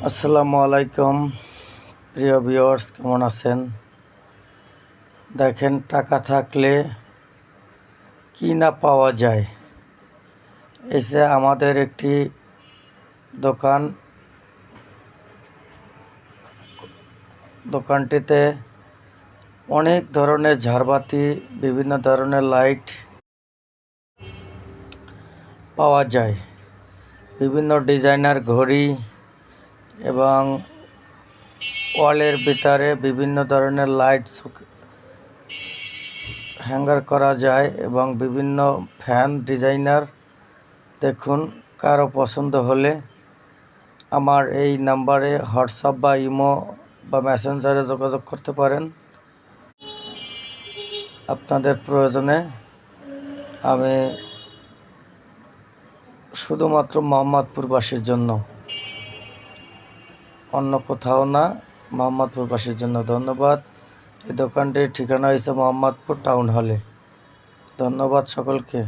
আসসালামু আলাইকুম প্রিয় ভিউয়ার্স, কেমন আছেন? দেখেন, টাকা থাকলে কি না পাওয়া যায়। এসে আমাদের একটি দোকানটিতে অনেক ধরনের ঝাড়বাতি, বিভিন্ন ধরনের লাইট পাওয়া যায়, বিভিন্ন ডিজাইনার ঘড়ি এবং ওয়ালের ভিতরে বিভিন্ন ধরনের লাইট হ্যাঙ্গার করা যায় এবং বিভিন্ন ফ্যান ডিজাইনার। দেখুন, কারো পছন্দ হলে আমার এই নাম্বারে হোয়াটসঅ্যাপ বা ইমো বা মেসেঞ্জারে যোগাযোগ করতে পারেন। আপনাদের প্রয়োজনে আমি শুধুমাত্র মোহাম্মদপুরবাসীর জন্য, অন্য কোথাও না, মোহাম্মদপুরবাসীর জন্য। ধন্যবাদ। এই দোকানটির ঠিকানা হয়েছে মোহাম্মদপুর টাউন হলে। ধন্যবাদ সকলকে।